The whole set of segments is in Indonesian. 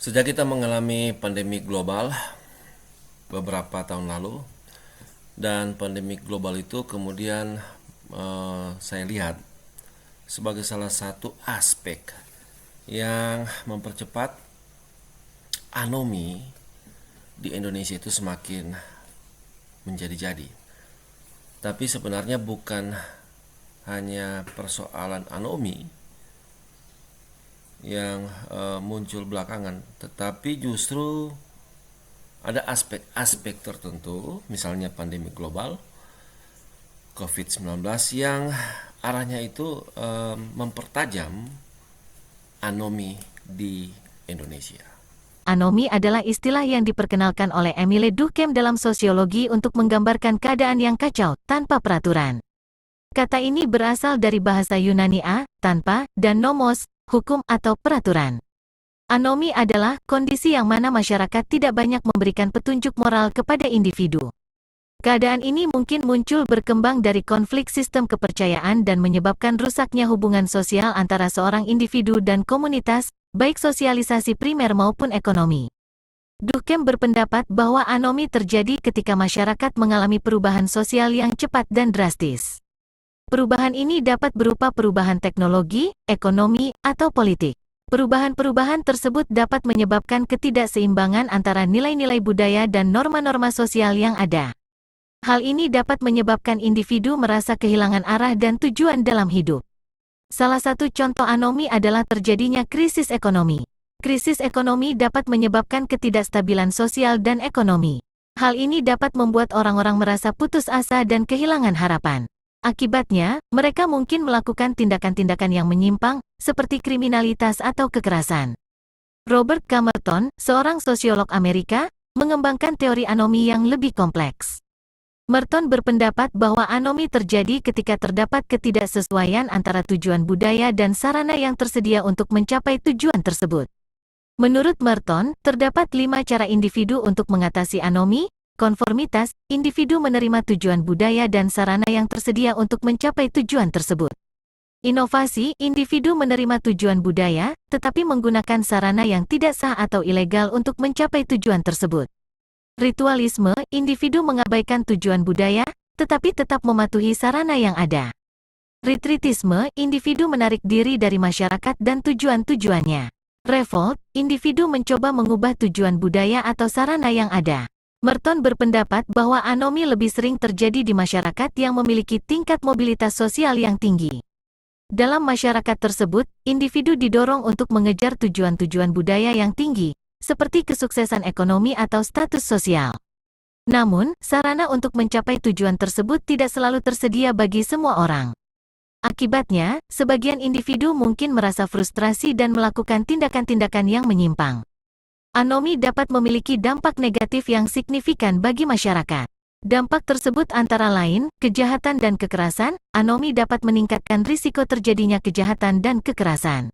Sejak kita mengalami pandemi global beberapa tahun lalu, dan pandemi global itu kemudian saya lihat sebagai salah satu aspek yang mempercepat anomi di Indonesia itu semakin menjadi-jadi. Tapi sebenarnya bukan hanya persoalan anomi yang muncul belakangan, tetapi justru ada aspek-aspek tertentu, misalnya pandemi global COVID-19 yang arahnya itu mempertajam anomi di Indonesia. Anomi adalah istilah yang diperkenalkan oleh Emile Durkheim dalam sosiologi untuk menggambarkan keadaan yang kacau, tanpa peraturan. Kata ini berasal dari bahasa Yunani tanpa, dan nomos, hukum atau peraturan. Anomi adalah kondisi yang mana masyarakat tidak banyak memberikan petunjuk moral kepada individu. Keadaan ini mungkin muncul berkembang dari konflik sistem kepercayaan dan menyebabkan rusaknya hubungan sosial antara seorang individu dan komunitas, baik sosialisasi primer maupun ekonomi. Durkheim berpendapat bahwa anomi terjadi ketika masyarakat mengalami perubahan sosial yang cepat dan drastis. Perubahan ini dapat berupa perubahan teknologi, ekonomi, atau politik. Perubahan-perubahan tersebut dapat menyebabkan ketidakseimbangan antara nilai-nilai budaya dan norma-norma sosial yang ada. Hal ini dapat menyebabkan individu merasa kehilangan arah dan tujuan dalam hidup. Salah satu contoh anomi adalah terjadinya krisis ekonomi. Krisis ekonomi dapat menyebabkan ketidakstabilan sosial dan ekonomi. Hal ini dapat membuat orang-orang merasa putus asa dan kehilangan harapan. Akibatnya, mereka mungkin melakukan tindakan-tindakan yang menyimpang, seperti kriminalitas atau kekerasan. Robert K. Merton, seorang sosiolog Amerika, mengembangkan teori anomi yang lebih kompleks. Merton berpendapat bahwa anomi terjadi ketika terdapat ketidaksesuaian antara tujuan budaya dan sarana yang tersedia untuk mencapai tujuan tersebut. Menurut Merton, terdapat 5 cara individu untuk mengatasi anomi. Konformitas, individu menerima tujuan budaya dan sarana yang tersedia untuk mencapai tujuan tersebut. Inovasi, individu menerima tujuan budaya, tetapi menggunakan sarana yang tidak sah atau ilegal untuk mencapai tujuan tersebut. Ritualisme, individu mengabaikan tujuan budaya, tetapi tetap mematuhi sarana yang ada. Retreatisme, individu menarik diri dari masyarakat dan tujuan-tujuannya. Revolt, individu mencoba mengubah tujuan budaya atau sarana yang ada. Merton berpendapat bahwa anomi lebih sering terjadi di masyarakat yang memiliki tingkat mobilitas sosial yang tinggi. Dalam masyarakat tersebut, individu didorong untuk mengejar tujuan-tujuan budaya yang tinggi, seperti kesuksesan ekonomi atau status sosial. Namun, sarana untuk mencapai tujuan tersebut tidak selalu tersedia bagi semua orang. Akibatnya, sebagian individu mungkin merasa frustrasi dan melakukan tindakan-tindakan yang menyimpang. Anomi dapat memiliki dampak negatif yang signifikan bagi masyarakat. Dampak tersebut antara lain, kejahatan dan kekerasan. Anomi dapat meningkatkan risiko terjadinya kejahatan dan kekerasan.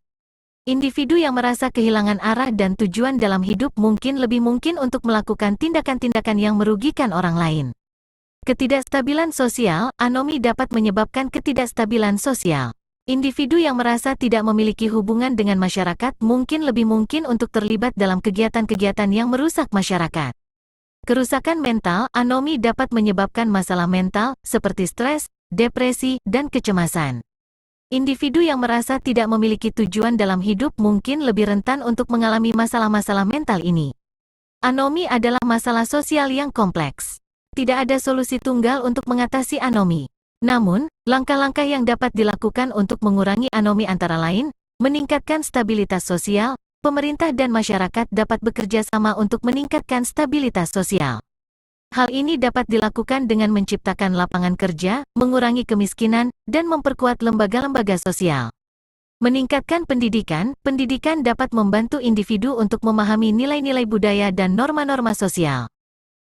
Individu yang merasa kehilangan arah dan tujuan dalam hidup mungkin lebih mungkin untuk melakukan tindakan-tindakan yang merugikan orang lain. Ketidakstabilan sosial, anomi dapat menyebabkan ketidakstabilan sosial. Individu yang merasa tidak memiliki hubungan dengan masyarakat mungkin lebih mungkin untuk terlibat dalam kegiatan-kegiatan yang merusak masyarakat. Kerusakan mental, anomi dapat menyebabkan masalah mental, seperti stres, depresi, dan kecemasan. Individu yang merasa tidak memiliki tujuan dalam hidup mungkin lebih rentan untuk mengalami masalah-masalah mental ini. Anomi adalah masalah sosial yang kompleks. Tidak ada solusi tunggal untuk mengatasi anomi. Namun, langkah-langkah yang dapat dilakukan untuk mengurangi anomi antara lain, meningkatkan stabilitas sosial. Pemerintah dan masyarakat dapat bekerja sama untuk meningkatkan stabilitas sosial. Hal ini dapat dilakukan dengan menciptakan lapangan kerja, mengurangi kemiskinan, dan memperkuat lembaga-lembaga sosial. Meningkatkan pendidikan, pendidikan dapat membantu individu untuk memahami nilai-nilai budaya dan norma-norma sosial.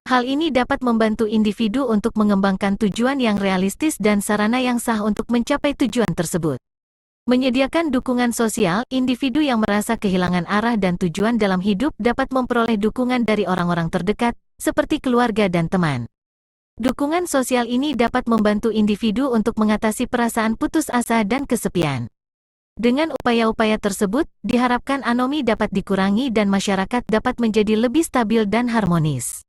Hal ini dapat membantu individu untuk mengembangkan tujuan yang realistis dan sarana yang sah untuk mencapai tujuan tersebut. Menyediakan dukungan sosial, individu yang merasa kehilangan arah dan tujuan dalam hidup dapat memperoleh dukungan dari orang-orang terdekat, seperti keluarga dan teman. Dukungan sosial ini dapat membantu individu untuk mengatasi perasaan putus asa dan kesepian. Dengan upaya-upaya tersebut, diharapkan anomi dapat dikurangi dan masyarakat dapat menjadi lebih stabil dan harmonis.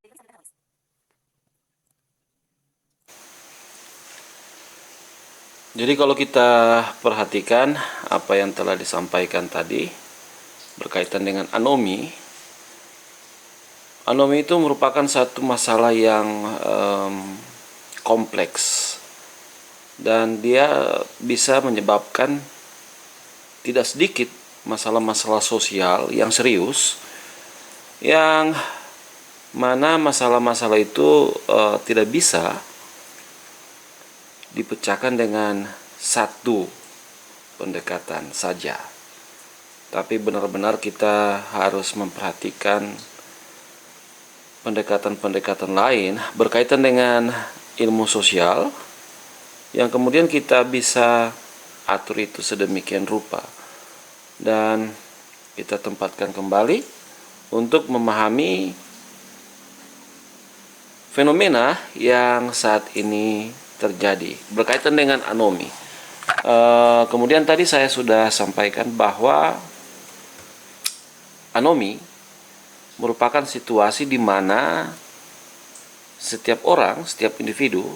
Jadi kalau kita perhatikan apa yang telah disampaikan tadi berkaitan dengan anomi, anomi itu merupakan satu masalah yang kompleks dan dia bisa menyebabkan tidak sedikit masalah-masalah sosial yang serius, yang mana masalah-masalah itu tidak bisa dipecahkan dengan satu pendekatan saja, tapi benar-benar kita harus memperhatikan pendekatan-pendekatan lain berkaitan dengan ilmu sosial yang kemudian kita bisa atur itu sedemikian rupa dan kita tempatkan kembali untuk memahami fenomena yang saat ini terjadi berkaitan dengan anomi. Kemudian tadi saya sudah sampaikan bahwa anomi merupakan situasi di mana setiap orang, setiap individu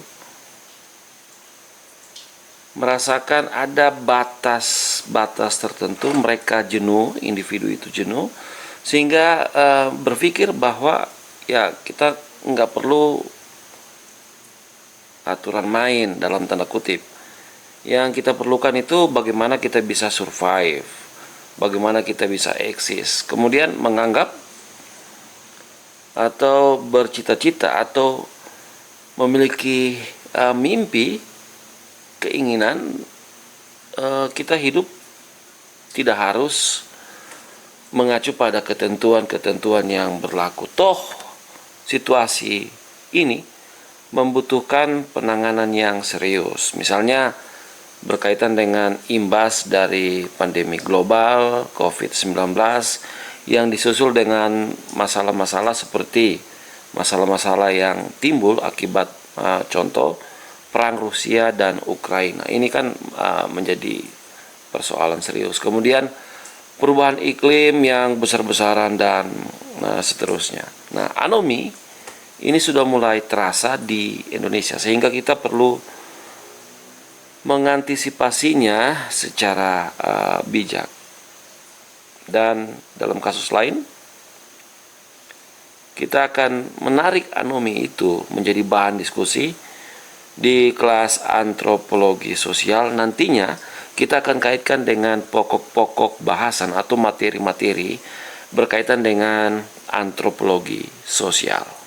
merasakan ada batas-batas tertentu, mereka jenuh, individu itu jenuh, sehingga berpikir bahwa ya kita nggak perlu aturan main dalam tanda kutip. Yang kita perlukan itu bagaimana kita bisa survive, bagaimana kita bisa eksis. Kemudian menganggap atau bercita-cita atau memiliki mimpi, keinginan kita hidup tidak harus mengacu pada ketentuan-ketentuan yang berlaku. Toh situasi ini membutuhkan penanganan yang serius. Misalnya berkaitan dengan imbas dari pandemi global COVID-19 yang disusul dengan masalah-masalah seperti masalah-masalah yang timbul akibat contoh perang Rusia dan Ukraina. Ini kan menjadi persoalan serius. Kemudian perubahan iklim yang besar-besaran dan seterusnya. Nah, anomi ini sudah mulai terasa di Indonesia sehingga kita perlu mengantisipasinya secara bijak. Dan dalam kasus lain kita akan menarik anomi itu menjadi bahan diskusi di kelas antropologi sosial. Nantinya kita akan kaitkan dengan pokok-pokok bahasan atau materi-materi berkaitan dengan antropologi sosial.